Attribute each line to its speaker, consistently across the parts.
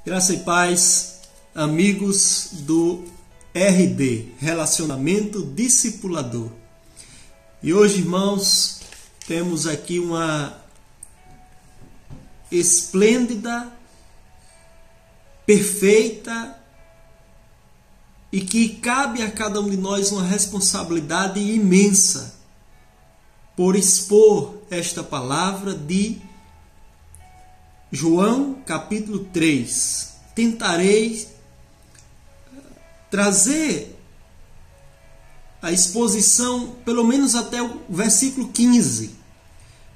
Speaker 1: Graça e paz, amigos do RD, Relacionamento Discipulador. E hoje, irmãos, temos aqui uma esplêndida, perfeita e que cabe a cada um de nós uma responsabilidade imensa por expor esta palavra de João capítulo 3. Tentarei trazer a exposição pelo menos até o versículo 15,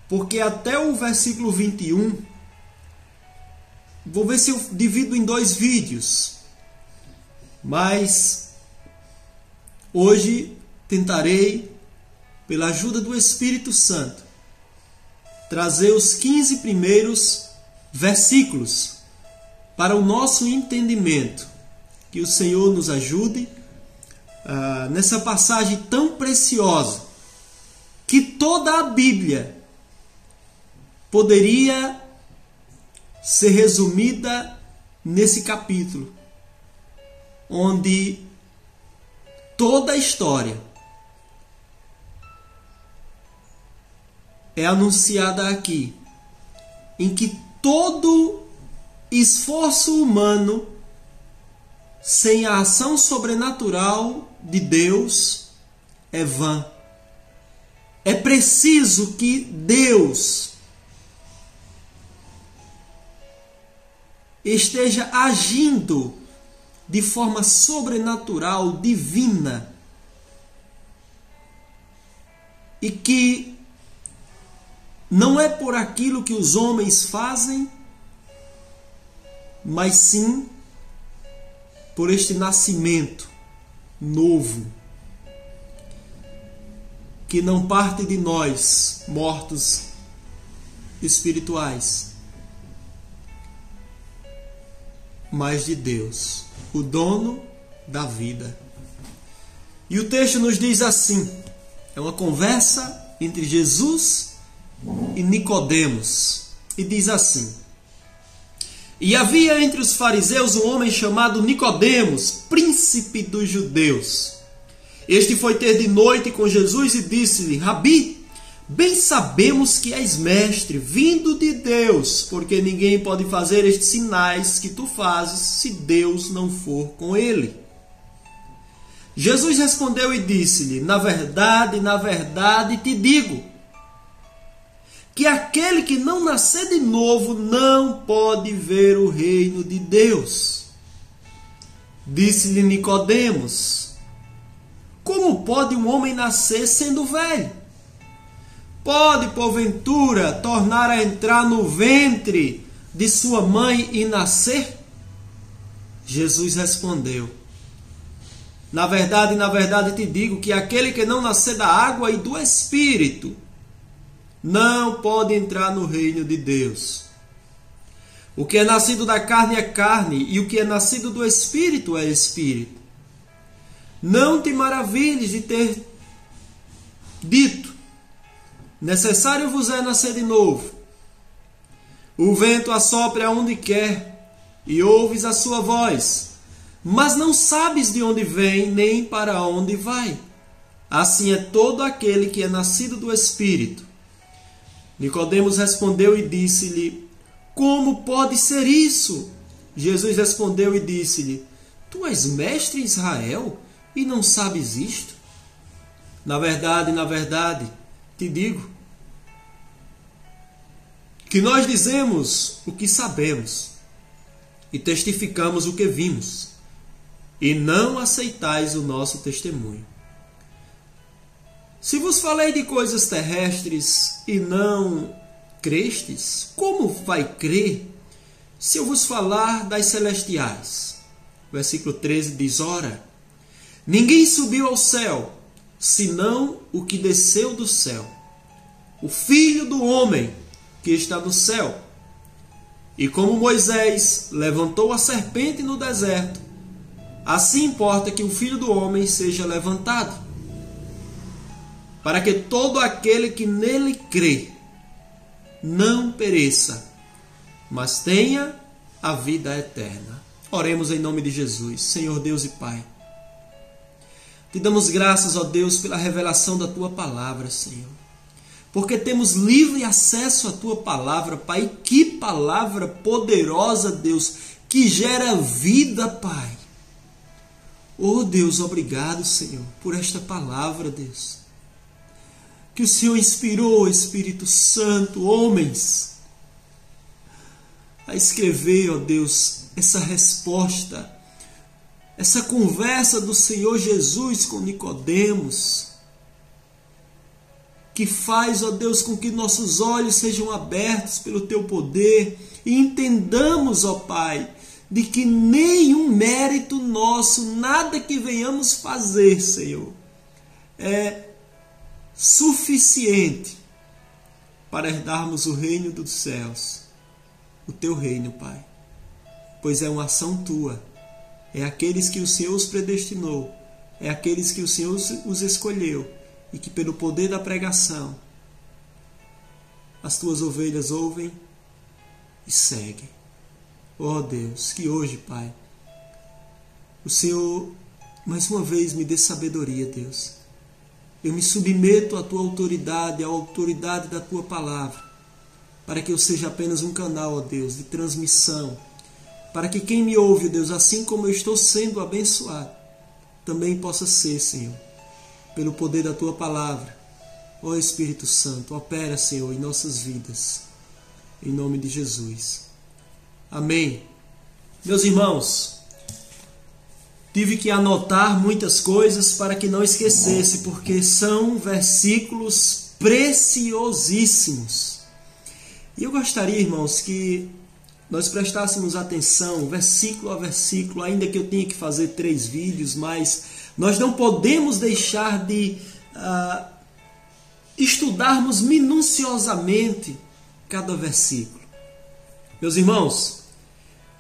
Speaker 1: porque até o versículo 21, vou ver se eu divido em 2 vídeos, mas hoje tentarei, pela ajuda do Espírito Santo, trazer os 15 primeiros versículos para o nosso entendimento. Que o Senhor nos ajude nessa passagem tão preciosa, que toda a Bíblia poderia ser resumida nesse capítulo, onde toda a história é anunciada aqui, em que todo esforço humano, sem a ação sobrenatural de Deus, é vã. É preciso que Deus esteja agindo de forma sobrenatural, divina, e que não é por aquilo que os homens fazem, mas sim por este nascimento novo, que não parte de nós, mortos espirituais, mas de Deus, o dono da vida. E o texto nos diz assim, é uma conversa entre Jesus e Nicodemos, e diz assim: E havia entre os fariseus um homem chamado Nicodemos, príncipe dos judeus. Este foi ter de noite com Jesus e disse-lhe: Rabi, bem sabemos que és mestre, vindo de Deus, porque ninguém pode fazer estes sinais que tu fazes, se Deus não for com ele. Jesus respondeu e disse-lhe: na verdade te digo, que aquele que não nascer de novo não pode ver o reino de Deus. Disse-lhe Nicodemos: Como pode um homem nascer sendo velho? Pode, porventura, tornar a entrar no ventre de sua mãe e nascer? Jesus respondeu: na verdade te digo que aquele que não nascer da água e do Espírito não pode entrar no reino de Deus. O que é nascido da carne é carne, e o que é nascido do Espírito é Espírito. Não te maravilhes de ter dito: necessário vos é nascer de novo. O vento assopra aonde quer, e ouves a sua voz, mas não sabes de onde vem, nem para onde vai. Assim é todo aquele que é nascido do Espírito. Nicodemos respondeu e disse-lhe: Como pode ser isso? Jesus respondeu e disse-lhe: Tu és mestre em Israel e não sabes isto? Na verdade, te digo que nós dizemos o que sabemos e testificamos o que vimos, e não aceitais o nosso testemunho. Se vos falei de coisas terrestres e não crestes, como vai crer se eu vos falar das celestiais? Versículo 13 diz: Ora, ninguém subiu ao céu, senão o que desceu do céu, o Filho do homem que está no céu. E como Moisés levantou a serpente no deserto, assim importa que o Filho do homem seja levantado, para que todo aquele que nele crê não pereça, mas tenha a vida eterna. Oremos em nome de Jesus. Senhor Deus e Pai, te damos graças, ó Deus, pela revelação da Tua palavra, Senhor. Porque temos livre acesso à Tua palavra, Pai. Que palavra poderosa, Deus, que gera vida, Pai. Oh Deus, obrigado, Senhor, por esta palavra, Deus. Que o Senhor inspirou, Espírito Santo, homens, a escrever, ó Deus, essa resposta, essa conversa do Senhor Jesus com Nicodemos, que faz, ó Deus, com que nossos olhos sejam abertos pelo Teu poder e entendamos, ó Pai, de que nenhum mérito nosso, nada que venhamos fazer, Senhor, é suficiente para herdarmos o reino dos céus, o Teu reino, Pai, pois é uma ação Tua. É aqueles que o Senhor os predestinou, é aqueles que o Senhor os escolheu e que pelo poder da pregação as Tuas ovelhas ouvem e seguem. Oh Deus, que hoje, Pai, o Senhor mais uma vez me dê sabedoria, Deus. Eu me submeto à Tua autoridade, à autoridade da Tua palavra, para que eu seja apenas um canal, ó Deus, de transmissão, para que quem me ouve, Deus, assim como eu estou sendo abençoado, também possa ser, Senhor, pelo poder da Tua palavra. Ó Espírito Santo, opera, Senhor, em nossas vidas, em nome de Jesus. Amém. Meus irmãos, tive que anotar muitas coisas para que não esquecesse, porque são versículos preciosíssimos. E eu gostaria, irmãos, que nós prestássemos atenção, versículo a versículo, ainda que eu tenha que fazer 3 vídeos, mas nós não podemos deixar de estudarmos minuciosamente cada versículo. Meus irmãos,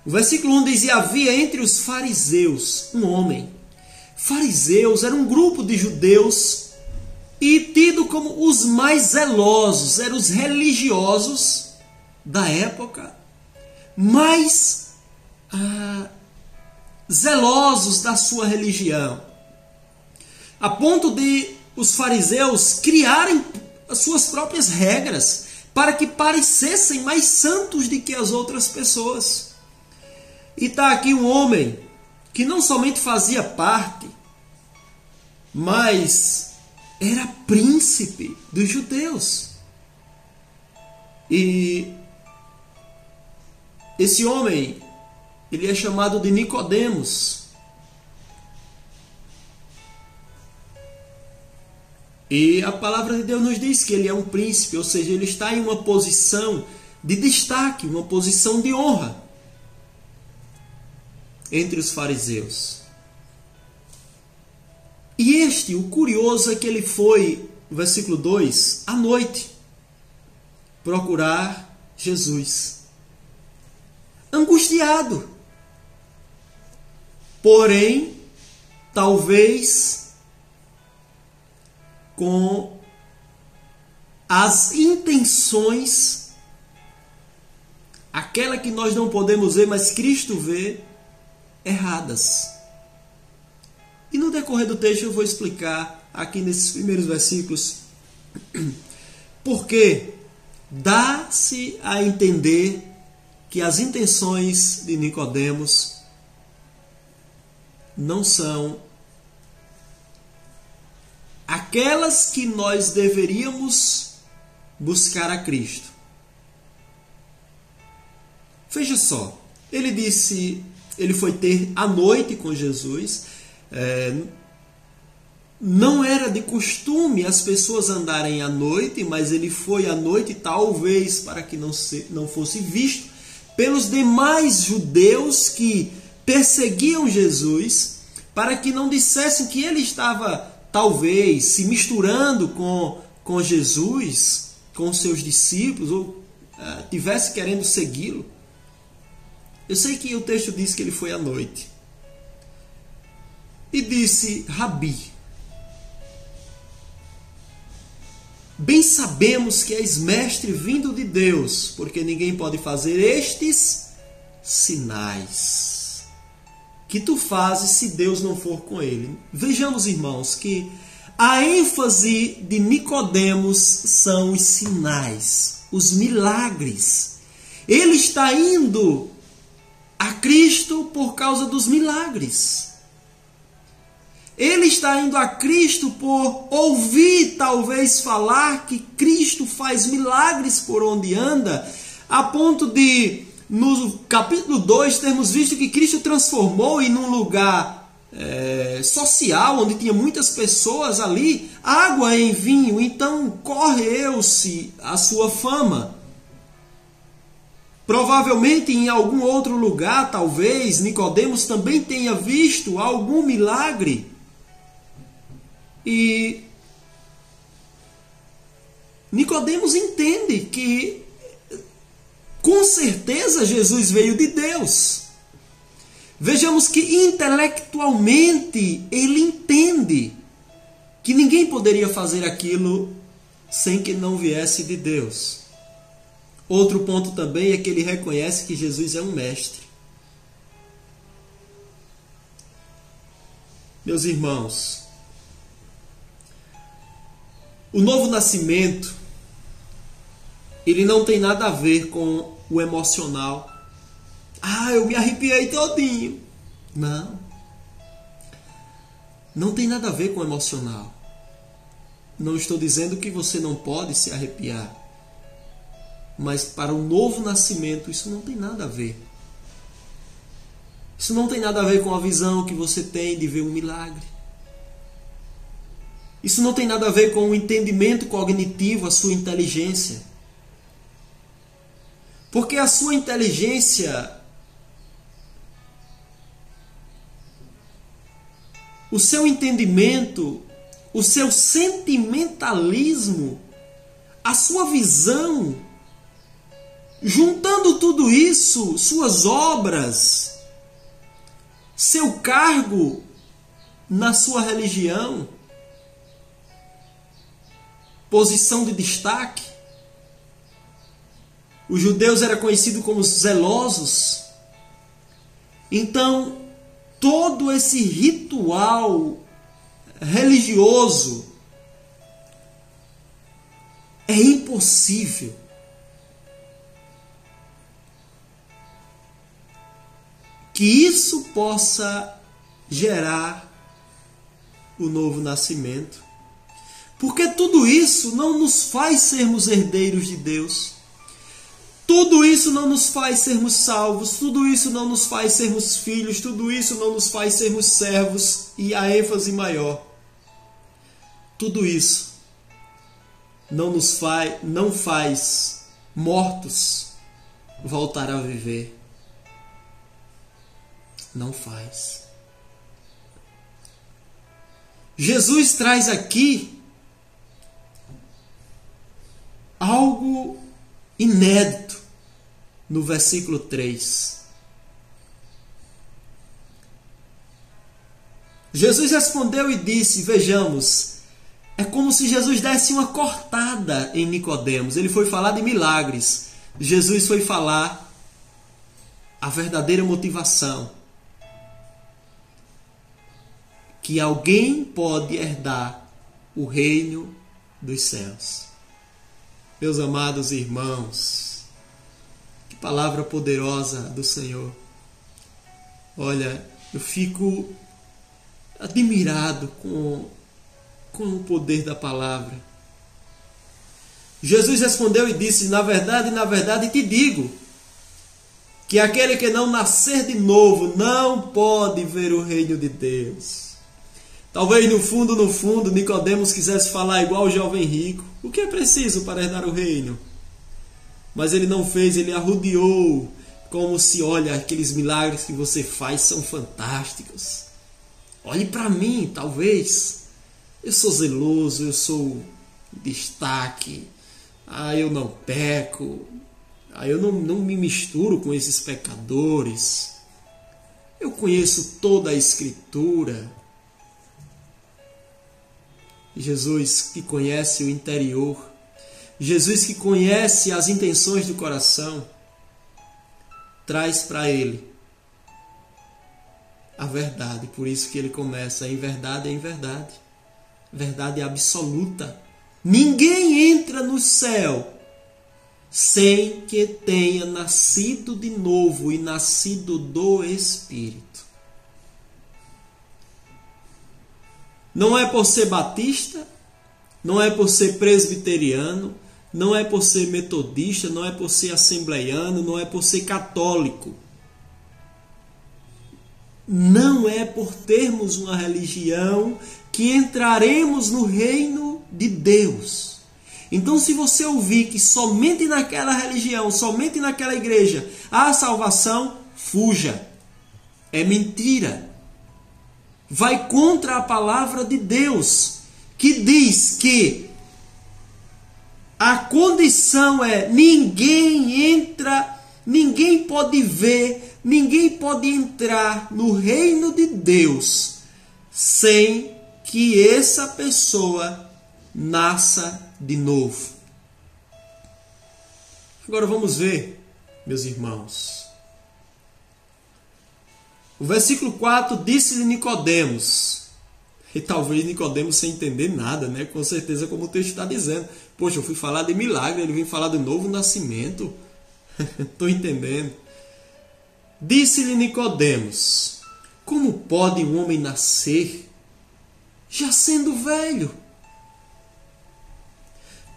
Speaker 1: o versículo 1 diz: e havia entre os fariseus um homem. Fariseus era um grupo de judeus e tido como os mais zelosos, eram os religiosos da época, mais zelosos da sua religião, a ponto de os fariseus criarem as suas próprias regras para que parecessem mais santos do que as outras pessoas. E está aqui um homem que não somente fazia parte, mas era príncipe dos judeus. E esse homem, ele é chamado de Nicodemos. E a palavra de Deus nos diz que ele é um príncipe, ou seja, ele está em uma posição de destaque, uma posição de honra entre os fariseus. E o curioso é que ele foi, versículo 2, à noite, procurar Jesus. Angustiado. Porém, talvez com as intenções, aquela que nós não podemos ver, mas Cristo vê, erradas. E no decorrer do texto eu vou explicar aqui nesses primeiros versículos porque dá-se a entender que as intenções de Nicodemos não são aquelas que nós deveríamos buscar a Cristo. Veja só, ele foi ter a noite com Jesus. Não era de costume as pessoas andarem à noite, mas ele foi à noite talvez para que não fosse visto pelos demais judeus que perseguiam Jesus, para que não dissessem que ele estava talvez se misturando com Jesus, com seus discípulos, ou tivesse querendo segui-lo. Eu sei que o texto diz que ele foi à noite. E disse: Rabi, bem sabemos que és mestre vindo de Deus, porque ninguém pode fazer estes sinais que tu fazes se Deus não for com ele. Vejamos, irmãos, que a ênfase de Nicodemos são os sinais, os milagres. Ele está indo a Cristo por causa dos milagres. Ele está indo a Cristo por ouvir, talvez, falar que Cristo faz milagres por onde anda, a ponto de, no capítulo 2, termos visto que Cristo transformou em um lugar social, onde tinha muitas pessoas ali, água em vinho. Então correu-se a sua fama. Provavelmente em algum outro lugar, talvez, Nicodemos também tenha visto algum milagre. E Nicodemos entende que, com certeza, Jesus veio de Deus. Vejamos que intelectualmente ele entende que ninguém poderia fazer aquilo sem que não viesse de Deus. Outro ponto também é que ele reconhece que Jesus é um mestre. Meus irmãos, o novo nascimento, ele não tem nada a ver com o emocional. Ah, eu me arrepiei todinho. Não. Não tem nada a ver com o emocional. Não estou dizendo que você não pode se arrepiar. Mas para o novo nascimento, isso não tem nada a ver. Isso não tem nada a ver com a visão que você tem de ver um milagre. Isso não tem nada a ver com o entendimento cognitivo, a sua inteligência. Porque a sua inteligência, o seu entendimento, o seu sentimentalismo, a sua visão, juntando tudo isso, suas obras, seu cargo na sua religião, posição de destaque. Os judeus eram conhecidos como zelosos. Então, todo esse ritual religioso é impossível que isso possa gerar o novo nascimento. Porque tudo isso não nos faz sermos herdeiros de Deus. Tudo isso não nos faz sermos salvos. Tudo isso não nos faz sermos filhos. Tudo isso não nos faz sermos servos. E a ênfase maior. Tudo isso não faz mortos voltar a viver. Não faz. Jesus traz aqui algo inédito no versículo 3. Jesus respondeu e disse, vejamos, é como se Jesus desse uma cortada em Nicodemos. Ele foi falar de milagres. Jesus foi falar a verdadeira motivação. Que alguém pode herdar o reino dos céus. Meus amados irmãos, que palavra poderosa do Senhor. Olha, eu fico admirado com o poder da palavra. Jesus respondeu e disse, na verdade te digo, que aquele que não nascer de novo não pode ver o reino de Deus. Talvez no fundo, Nicodemos quisesse falar igual o jovem rico. O que é preciso para herdar o reino? Mas ele não fez, ele arrodeou, como se, olha, aqueles milagres que você faz são fantásticos. Olhe para mim, talvez. Eu sou zeloso, eu sou destaque. Eu não peco. Eu não me misturo com esses pecadores. Eu conheço toda a Escritura. Jesus que conhece o interior, Jesus que conhece as intenções do coração, traz para ele a verdade. Por isso que ele começa: em verdade, em verdade. Verdade absoluta. Ninguém entra no céu sem que tenha nascido de novo e nascido do Espírito. Não é por ser batista, não é por ser presbiteriano, não é por ser metodista, não é por ser assembleiano, não é por ser católico. Não é por termos uma religião que entraremos no reino de Deus. Então, se você ouvir que somente naquela religião, somente naquela igreja há salvação, fuja. É mentira. Vai contra a palavra de Deus, que diz que a condição é: ninguém entra, ninguém pode ver, ninguém pode entrar no reino de Deus sem que essa pessoa nasça de novo. Agora vamos ver, meus irmãos. O versículo 4: disse-lhe Nicodemos. E talvez Nicodemos sem entender nada, né? Com certeza, como o texto está dizendo. Poxa, eu fui falar de milagre, ele vem falar do novo nascimento. Estou entendendo. Disse-lhe Nicodemos: como pode um homem nascer já sendo velho?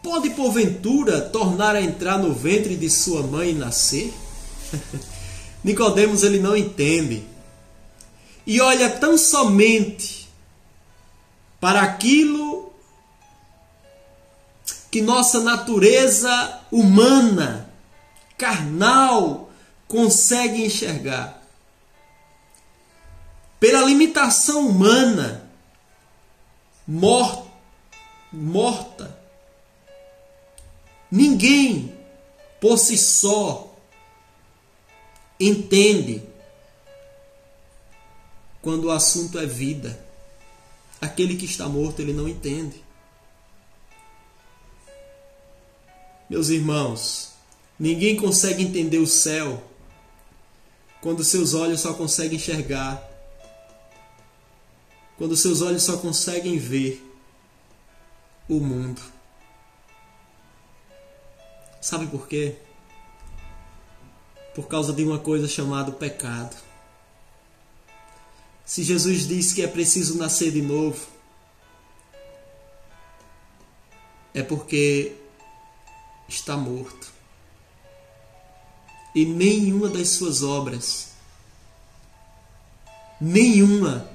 Speaker 1: Pode, porventura, tornar a entrar no ventre de sua mãe e nascer? Nicodemos, ele não entende. E olha tão somente para aquilo que nossa natureza humana, carnal, consegue enxergar. Pela limitação humana, morta, ninguém por si só entende quando o assunto é vida. Aquele que está morto, ele não entende. Meus irmãos, ninguém consegue entender o céu quando seus olhos só conseguem enxergar, quando seus olhos só conseguem ver o mundo. Sabe por quê? Por causa de uma coisa chamada pecado. Se Jesus disse que é preciso nascer de novo, é porque está morto. E nenhuma das suas obras, nenhuma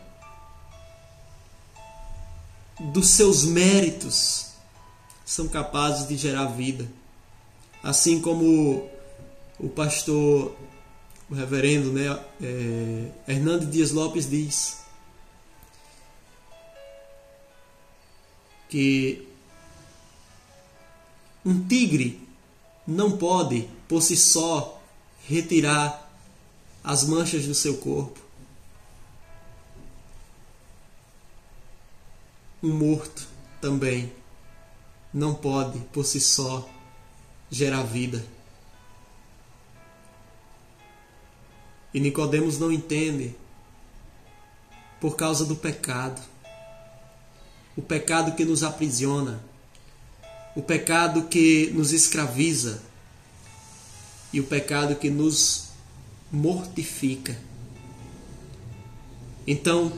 Speaker 1: dos seus méritos são capazes de gerar vida. Assim como o pastor, o reverendo, Hernando Dias Lopes diz que um tigre não pode, por si só, retirar as manchas do seu corpo. Um morto também não pode, por si só, gerar vida. E Nicodemos não entende por causa do pecado. O pecado que nos aprisiona, o pecado que nos escraviza e o pecado que nos mortifica. Então,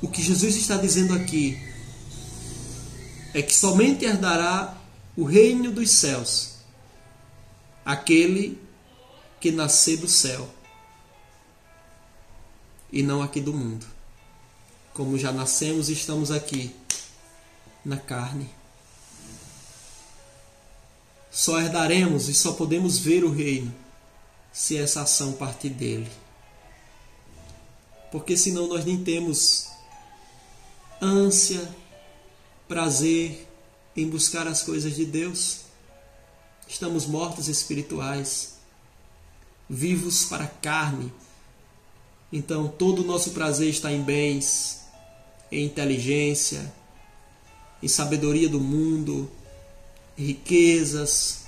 Speaker 1: o que Jesus está dizendo aqui é que somente herdará o reino dos céus aquele que nascer do céu e não aqui do mundo. Como já nascemos e estamos aqui na carne. Só herdaremos e só podemos ver o reino se essa ação partir dele. Porque senão nós nem temos ânsia, prazer em buscar as coisas de Deus. Estamos mortos espirituais, vivos para a carne. Então todo o nosso prazer está em bens, em inteligência, em sabedoria do mundo, em riquezas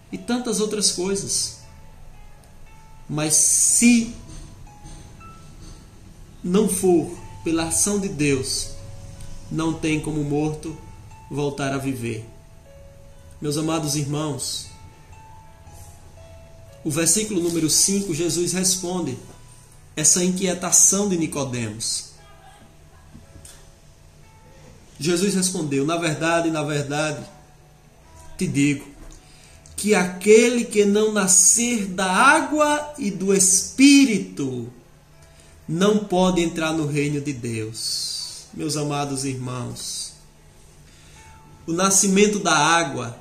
Speaker 1: e tantas outras coisas. Mas se não for pela ação de Deus, não tem como o morto voltar a viver. Meus amados irmãos, o versículo número 5, Jesus responde essa inquietação de Nicodemos. Jesus respondeu: na verdade, te digo, que aquele que não nascer da água e do Espírito não pode entrar no reino de Deus. Meus amados irmãos, o nascimento da água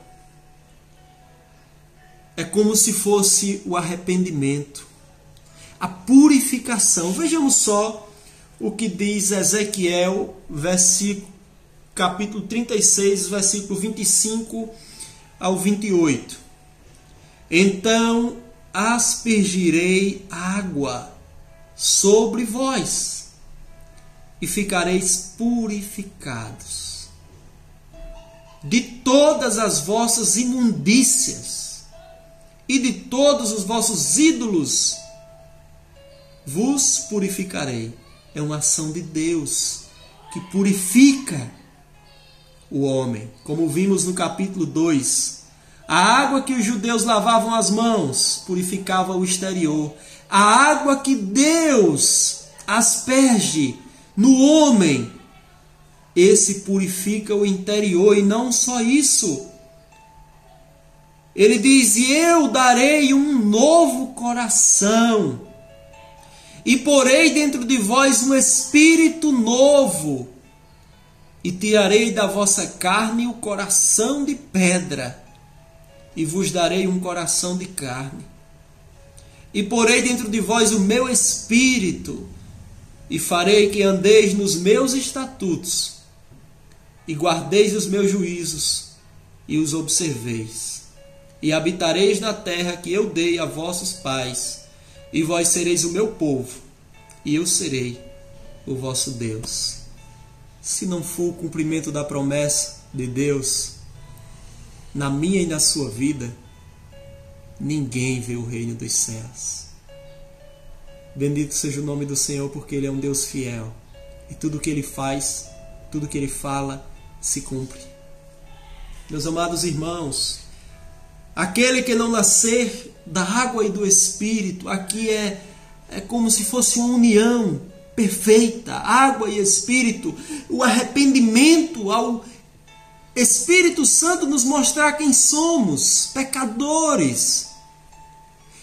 Speaker 1: é como se fosse o arrependimento, a purificação. Vejamos só o que diz Ezequiel, capítulo 36, versículo 25 ao 28. Então aspergirei água sobre vós e ficareis purificados de todas as vossas imundícias e de todos os vossos ídolos vos purificarei. É uma ação de Deus que purifica o homem. Como vimos no capítulo 2, a água que os judeus lavavam as mãos purificava o exterior. A água que Deus asperge no homem, esse purifica o interior. E não só isso, ele diz: e eu darei um novo coração, e porei dentro de vós um espírito novo, e tirarei da vossa carne o coração de pedra, e vos darei um coração de carne. E porei dentro de vós o meu espírito, e farei que andeis nos meus estatutos, e guardeis os meus juízos, e os observeis. E habitareis na terra que eu dei a vossos pais, e vós sereis o meu povo, e eu serei o vosso Deus. Se não for o cumprimento da promessa de Deus na minha e na sua vida, ninguém vê o reino dos céus. Bendito seja o nome do Senhor, porque Ele é um Deus fiel, e tudo que Ele faz, tudo que Ele fala, se cumpre. Meus amados irmãos, aquele que não nascer da água e do Espírito, aqui é como se fosse uma união perfeita, água e Espírito, o arrependimento ao Espírito Santo nos mostrar quem somos, pecadores,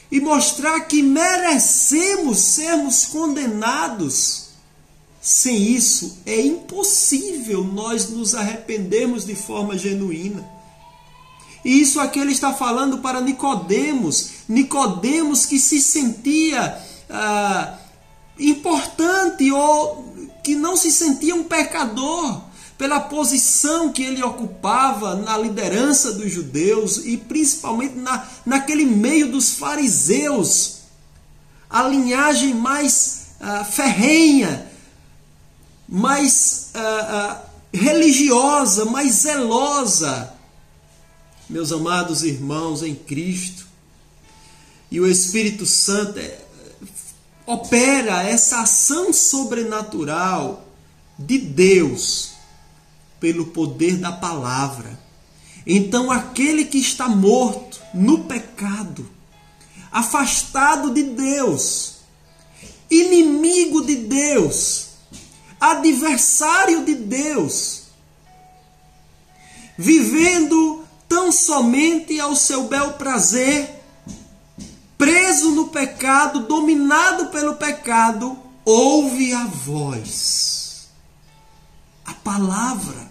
Speaker 1: e mostrar que merecemos sermos condenados. Sem isso, é impossível nós nos arrependermos de forma genuína. E isso aqui ele está falando para Nicodemos. Nicodemos que se sentia importante, ou que não se sentia um pecador pela posição que ele ocupava na liderança dos judeus e principalmente naquele meio dos fariseus, a linhagem mais ferrenha, mais religiosa, mais zelosa. Meus amados irmãos em Cristo, e o Espírito Santo opera essa ação sobrenatural de Deus pelo poder da palavra. Então aquele que está morto no pecado, afastado de Deus, inimigo de Deus, adversário de Deus, vivendo tão somente ao seu bel prazer, preso no pecado, dominado pelo pecado, ouve a voz, a palavra,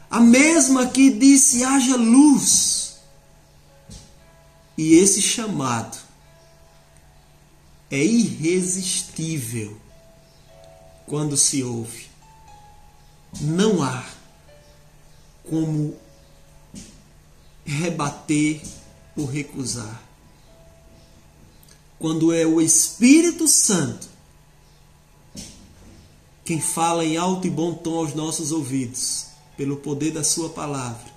Speaker 1: a mesma que disse: haja luz. E esse chamado é irresistível quando se ouve. Não há como rebater ou recusar. Quando é o Espírito Santo quem fala em alto e bom tom aos nossos ouvidos, pelo poder da sua palavra,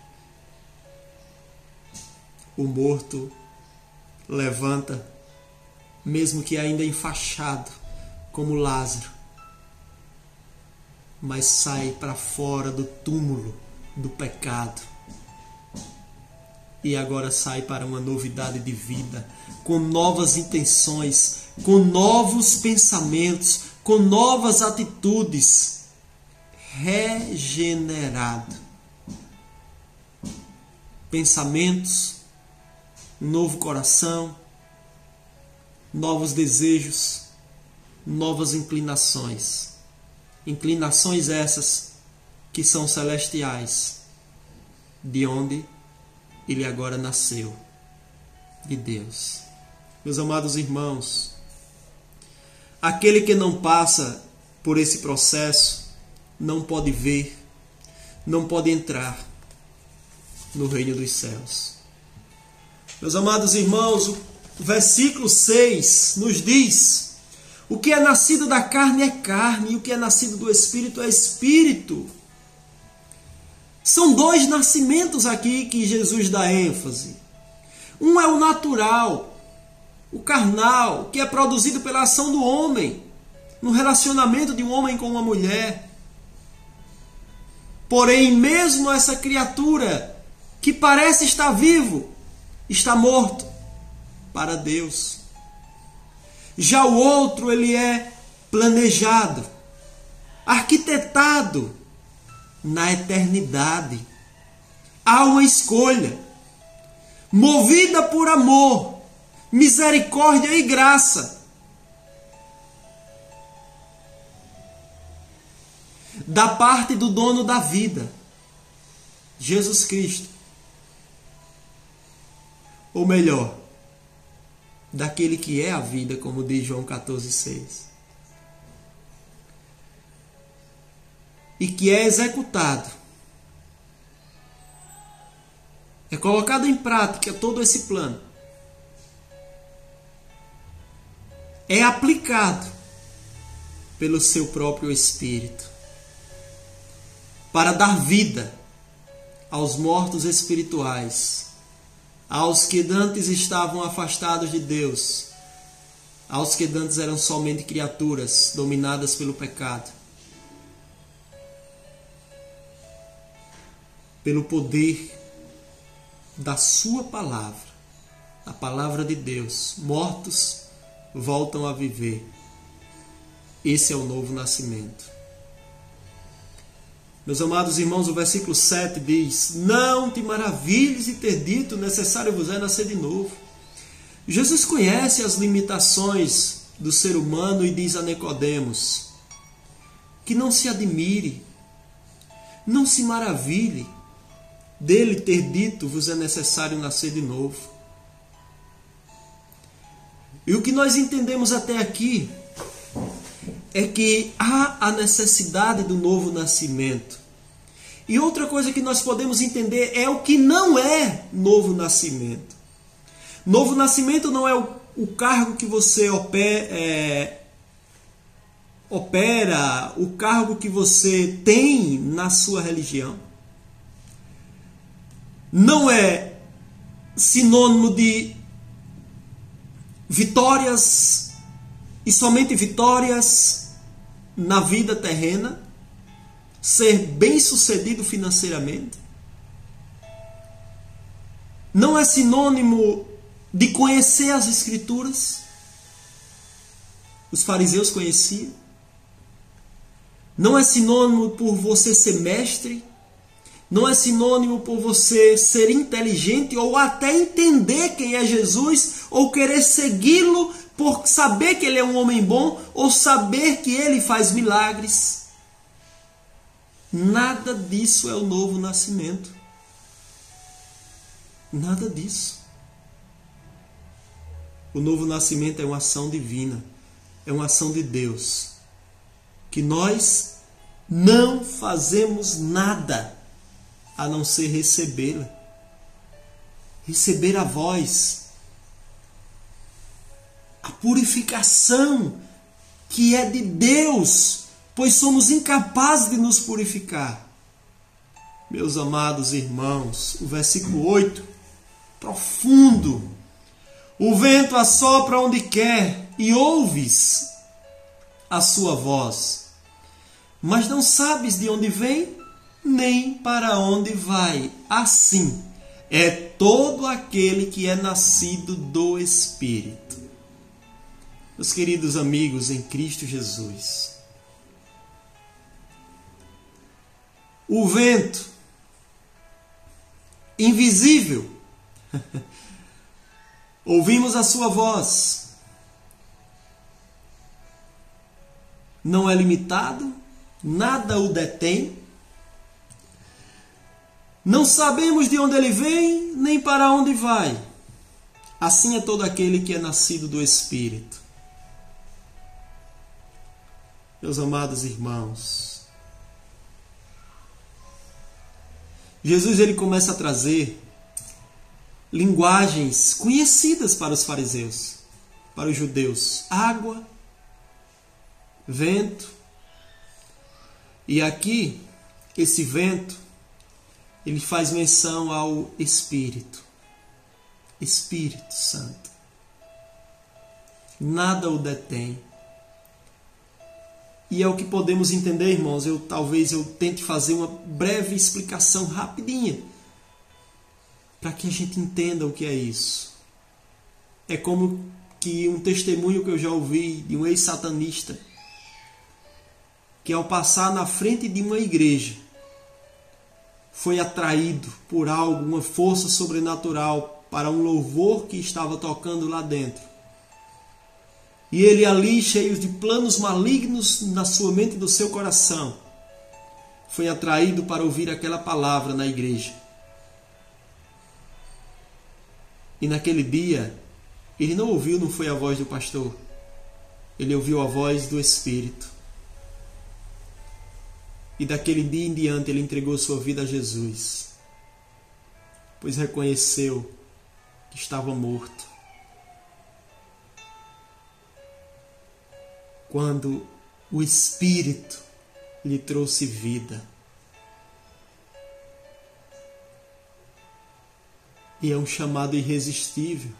Speaker 1: o morto levanta, mesmo que ainda enfaixado, como Lázaro, mas sai para fora do túmulo do pecado. E agora sai para uma novidade de vida, com novas intenções, com novos pensamentos, com novas atitudes, regenerado. Pensamentos, novo coração, novos desejos, novas inclinações. Inclinações essas que são celestiais, de onde ele agora nasceu, de Deus. Meus amados irmãos, aquele que não passa por esse processo não pode ver, não pode entrar no reino dos céus. Meus amados irmãos, o versículo 6 nos diz: o que é nascido da carne é carne, e o que é nascido do Espírito é Espírito. São dois nascimentos aqui que Jesus dá ênfase. Um é o natural, o carnal, que é produzido pela ação do homem, no relacionamento de um homem com uma mulher. Porém, mesmo essa criatura que parece estar vivo, está morto para Deus. Já o outro, ele é planejado, arquitetado na eternidade. Há uma escolha, movida por amor, misericórdia e graça, da parte do dono da vida, Jesus Cristo. Ou melhor, daquele que é a vida, como diz João 14,6. E que é executado. É colocado em prática todo esse plano. É aplicado pelo seu próprio Espírito para dar vida aos mortos espirituais, aos que dantes estavam afastados de Deus, aos que dantes eram somente criaturas dominadas pelo pecado. Pelo poder da sua palavra, a palavra de Deus, mortos voltam a viver. Esse é o novo nascimento. Meus amados irmãos, o versículo 7 diz: não te maravilhes de ter dito, necessário vos é nascer de novo. Jesus conhece as limitações do ser humano e diz a Nicodemos que não se admire, não se maravilhe dele ter dito, vos é necessário nascer de novo. E o que nós entendemos até aqui é que há a necessidade do novo nascimento. E outra coisa que nós podemos entender é o que não é novo nascimento. Novo nascimento não é o cargo que você opera, o cargo que você tem na sua religião. Não é sinônimo de vitórias e somente vitórias na vida terrena, ser bem-sucedido financeiramente. Não é sinônimo de conhecer as Escrituras. Os fariseus conheciam. Não é sinônimo por você ser mestre. Não é sinônimo por você ser inteligente ou até entender quem é Jesus ou querer segui-lo por saber que ele é um homem bom ou saber que ele faz milagres. Nada disso é o novo nascimento. Nada disso. O novo nascimento é uma ação divina, é uma ação de Deus, que nós não fazemos nada a não ser recebê-la. Receber a voz, a purificação que é de Deus, pois somos incapazes de nos purificar. Meus amados irmãos, o versículo 8, profundo. O vento assopra onde quer e ouves a sua voz, mas não sabes de onde vem nem para onde vai. Assim é todo aquele que é nascido do Espírito. Meus queridos amigos em Cristo Jesus, o vento invisível, ouvimos a sua voz, não é limitado, nada o detém, não sabemos de onde ele vem, nem para onde vai. Assim é todo aquele que é nascido do Espírito. Meus amados irmãos, Jesus ele começa a trazer linguagens conhecidas para os fariseus, para os judeus: água, vento. E aqui, esse vento, ele faz menção ao Espírito, Espírito Santo. Nada o detém. E é o que podemos entender, irmãos. Talvez eu tente fazer uma breve explicação rapidinha, para que a gente entenda o que é isso. É como que um testemunho que eu já ouvi de um ex-satanista, que ao passar na frente de uma igreja, foi atraído por algo, uma força sobrenatural, para um louvor que estava tocando lá dentro. E ele ali, cheio de planos malignos na sua mente e no seu coração, foi atraído para ouvir aquela palavra na igreja. E naquele dia, ele não ouviu, não foi a voz do pastor. Ele ouviu a voz do Espírito. E daquele dia em diante ele entregou sua vida a Jesus, pois reconheceu que estava morto. Quando o Espírito lhe trouxe vida. E é um chamado irresistível.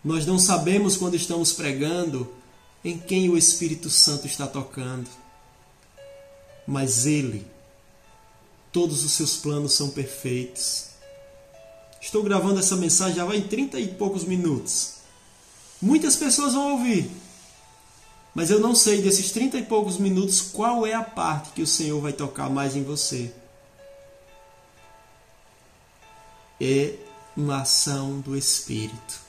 Speaker 1: Nós não sabemos, quando estamos pregando, em quem o Espírito Santo está tocando. Mas Ele, todos os seus planos são perfeitos. Estou gravando essa mensagem, já vai em 30 e poucos minutos. Muitas pessoas vão ouvir. Mas eu não sei, desses 30 e poucos minutos, qual é a parte que o Senhor vai tocar mais em você. É uma ação do Espírito.